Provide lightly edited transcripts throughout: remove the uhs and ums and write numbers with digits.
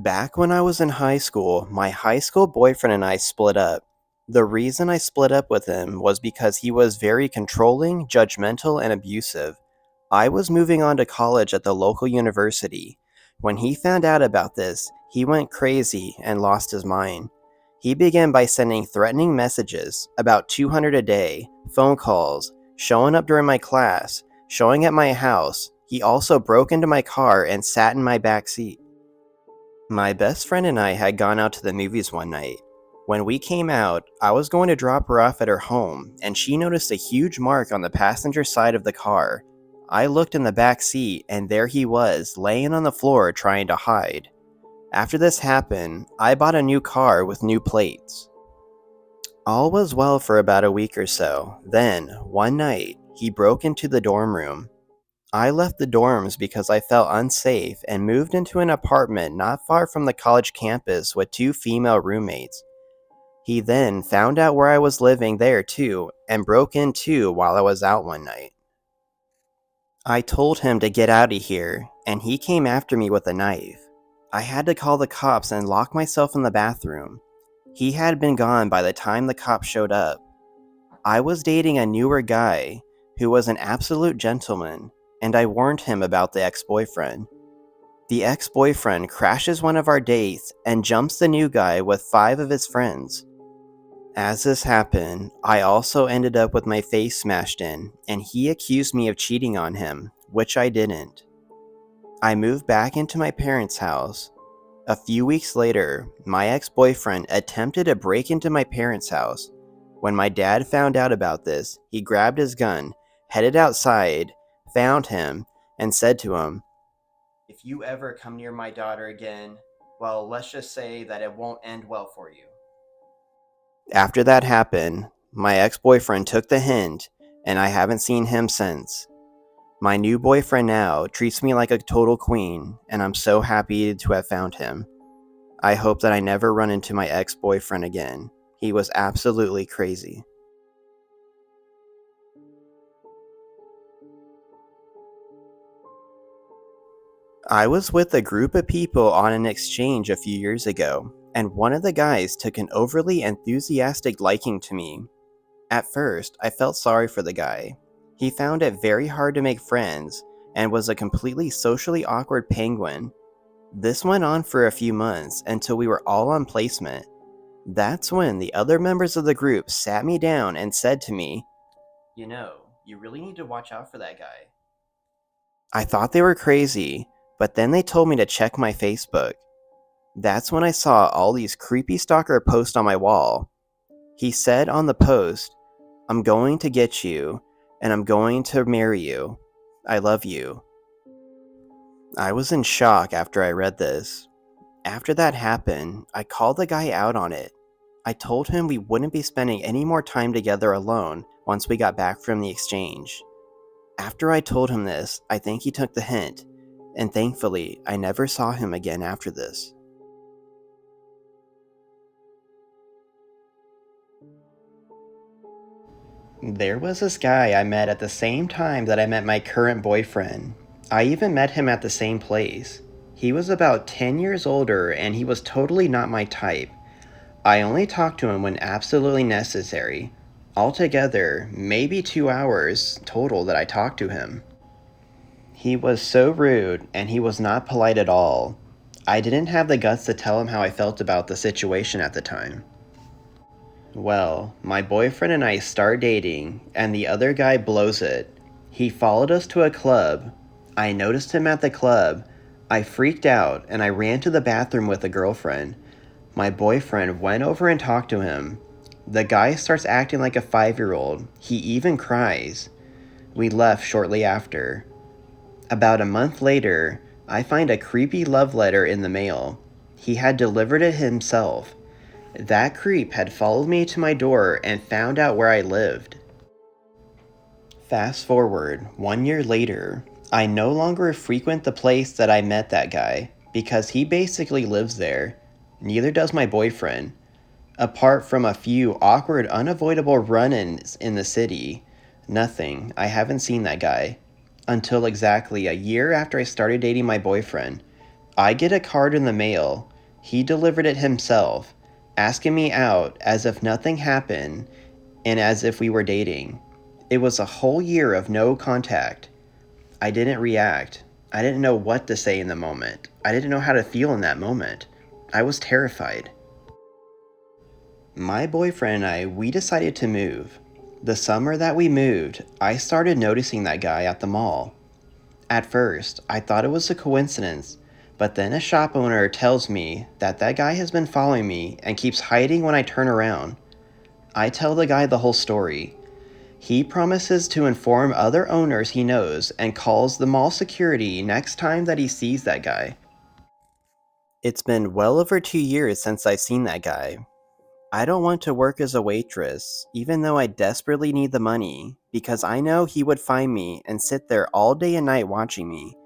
Back when I was in high school, my high school boyfriend and I split up. The reason I split up with him was because he was very controlling, judgmental, and abusive. I was moving on to college at the local university. When he found out about this, he went crazy and lost his mind. He began by sending threatening messages, about 200 a day, phone calls, showing up during my class, showing at my house. He also broke into my car and sat in my back seat. My best friend and I had gone out to the movies one night. When we came out, I was going to drop her off at her home, and she noticed a huge mark on the passenger side of the car. I looked in the back seat, and there he was, laying on the floor trying to hide. After this happened, I bought a new car with new plates. All was well for about a week or so. Then, one night, he broke into the dorm room. I left the dorms because I felt unsafe and moved into an apartment not far from the college campus with two female roommates. He then found out where I was living there too and broke in too while I was out one night. I told him to get out of here, and he came after me with a knife. I had to call the cops and lock myself in the bathroom. He had been gone by the time the cops showed up. I was dating a newer guy who was an absolute gentleman, and I warned him about the ex-boyfriend. The ex-boyfriend crashes one of our dates and jumps the new guy with 5 of his friends. As this happened, I also ended up with my face smashed in, and he accused me of cheating on him, which I didn't. I moved back into my parents' house. A few weeks later, my ex-boyfriend attempted to break into my parents' house. When my dad found out about this, he grabbed his gun, headed outside, found him, and said to him, "If you ever come near my daughter again, well, let's just say that it won't end well for you." After that happened, my ex-boyfriend took the hint, and I haven't seen him since. My new boyfriend now treats me like a total queen, and I'm so happy to have found him. I hope that I never run into my ex-boyfriend again. He was absolutely crazy. I was with a group of people on an exchange a few years ago, and one of the guys took an overly enthusiastic liking to me. At first, I felt sorry for the guy. He found it very hard to make friends and was a completely socially awkward penguin. This went on for a few months until we were all on placement. That's when the other members of the group sat me down and said to me, "You know, you really need to watch out for that guy." I thought they were crazy, but then they told me to check my Facebook. That's when I saw all these creepy stalker posts on my wall. He said on the post, "I'm going to get you, and I'm going to marry you. I love you." I was in shock after I read this. After that happened, I called the guy out on it. I told him we wouldn't be spending any more time together alone once we got back from the exchange. After I told him this, I think he took the hint, and thankfully, I never saw him again after this. There was this guy I met at the same time that I met my current boyfriend. I even met him at the same place. He was about 10 years older and he was totally not my type. I only talked to him when absolutely necessary. Altogether, maybe 2 hours total that I talked to him. He was so rude and he was not polite at all. I didn't have the guts to tell him how I felt about the situation at the time. Well, my boyfriend and I start dating, and the other guy blows it. He followed us to a club. I noticed him at the club. I freaked out, and I ran to the bathroom with a girlfriend. My boyfriend went over and talked to him. The guy starts acting like a 5-year-old. He even cries. We left shortly after. About a month later, I find a creepy love letter in the mail. He had delivered it himself. That creep had followed me to my door and found out where I lived. Fast forward, 1 year later, I no longer frequent the place that I met that guy because he basically lives there. Neither does my boyfriend. Apart from a few awkward, unavoidable run-ins in the city, nothing. I haven't seen that guy. Until exactly a year after I started dating my boyfriend, I get a card in the mail. He delivered it himself, asking me out as if nothing happened and as if we were dating. It was a whole year of no contact. I didn't react. I didn't know what to say in the moment. I didn't know how to feel in that moment. I was terrified. My boyfriend and I, we decided to move. The summer that we moved, I started noticing that guy at the mall. At first, I thought it was a coincidence, but then a shop owner tells me that that guy has been following me and keeps hiding when I turn around. I tell the guy the whole story. He promises to inform other owners he knows and calls the mall security next time that he sees that guy. It's been well over 2 years since I've seen that guy. I don't want to work as a waitress, even though I desperately need the money, because I know he would find me and sit there all day and night watching me.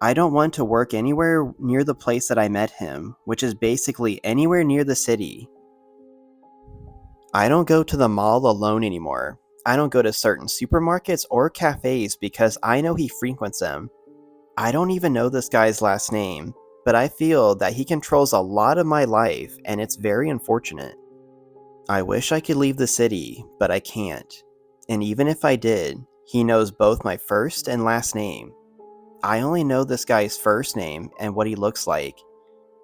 I don't want to work anywhere near the place that I met him, which is basically anywhere near the city. I don't go to the mall alone anymore. I don't go to certain supermarkets or cafes because I know he frequents them. I don't even know this guy's last name, but I feel that he controls a lot of my life and it's very unfortunate. I wish I could leave the city, but I can't. And even if I did, he knows both my first and last name. I only know this guy's first name and what he looks like.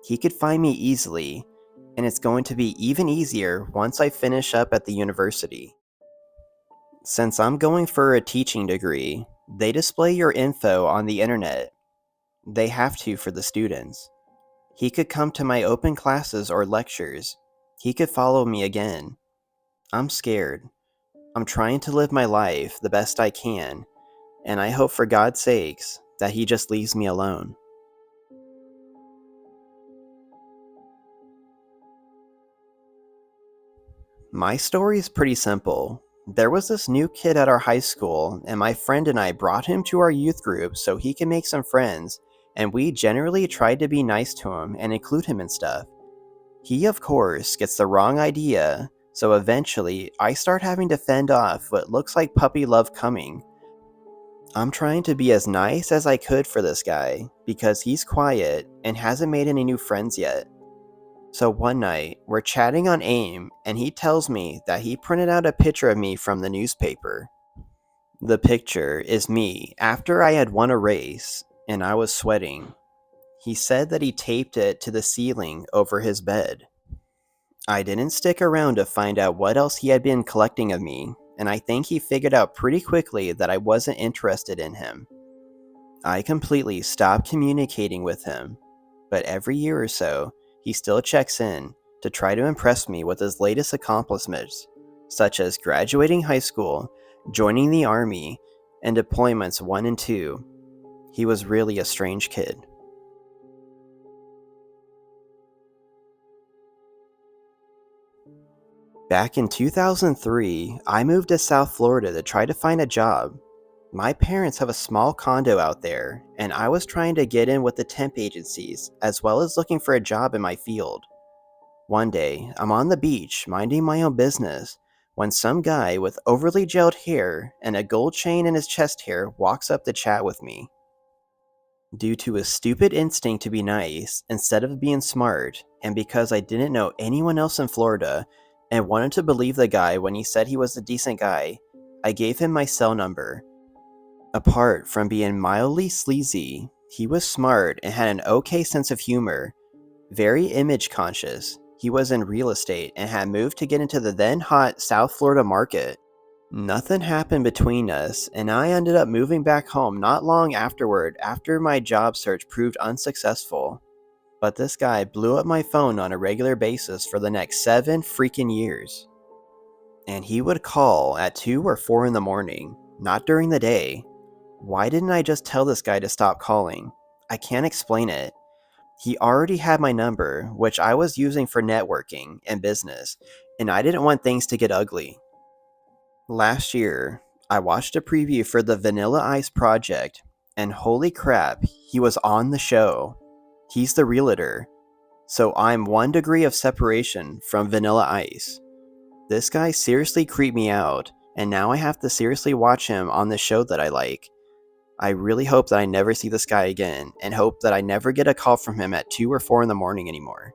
He could find me easily, and it's going to be even easier once I finish up at the university. Since I'm going for a teaching degree, they display your info on the internet. They have to for the students. He could come to my open classes or lectures. He could follow me again. I'm scared. I'm trying to live my life the best I can, and I hope for God's sakes that he just leaves me alone. My story is pretty simple. There was this new kid at our high school, and my friend and I brought him to our youth group so he can make some friends, and we generally tried to be nice to him and include him in stuff. He, of course, gets the wrong idea, so eventually I start having to fend off what looks like puppy love coming. I'm trying to be as nice as I could for this guy, because he's quiet and hasn't made any new friends yet. So one night, we're chatting on AIM, and he tells me that he printed out a picture of me from the newspaper. The picture is me after I had won a race, and I was sweating. He said that he taped it to the ceiling over his bed. I didn't stick around to find out what else he had been collecting of me, and I think he figured out pretty quickly that I wasn't interested in him. I completely stopped communicating with him, but every year or so, he still checks in to try to impress me with his latest accomplishments, such as graduating high school, joining the army, and deployments 1 and 2. He was really a strange kid. Back in 2003, I moved to South Florida to try to find a job. My parents have a small condo out there, and I was trying to get in with the temp agencies, as well as looking for a job in my field. One day, I'm on the beach, minding my own business, when some guy with overly gelled hair and a gold chain in his chest hair walks up to chat with me. Due to a stupid instinct to be nice instead of being smart, and because I didn't know anyone else in Florida and wanted to believe the guy when he said he was a decent guy, I gave him my cell number. Apart from being mildly sleazy, he was smart and had an okay sense of humor. Very image conscious, he was in real estate and had moved to get into the then hot South Florida market. Nothing happened between us, and I ended up moving back home not long afterward after my job search proved unsuccessful. But this guy blew up my phone on a regular basis for the next 7 freaking years. And he would call at 2 or 4 in the morning, not during the day. Why didn't I just tell this guy to stop calling? I can't explain it. He already had my number, which I was using for networking and business, and I didn't want things to get ugly. Last year, I watched a preview for the Vanilla Ice project, and holy crap, he was on the show. He's the realtor, so I'm 1 degree of separation from Vanilla Ice. This guy seriously creeped me out, and now I have to seriously watch him on the show that I like. I really hope that I never see this guy again, and hope that I never get a call from him at 2 or 4 in the morning anymore.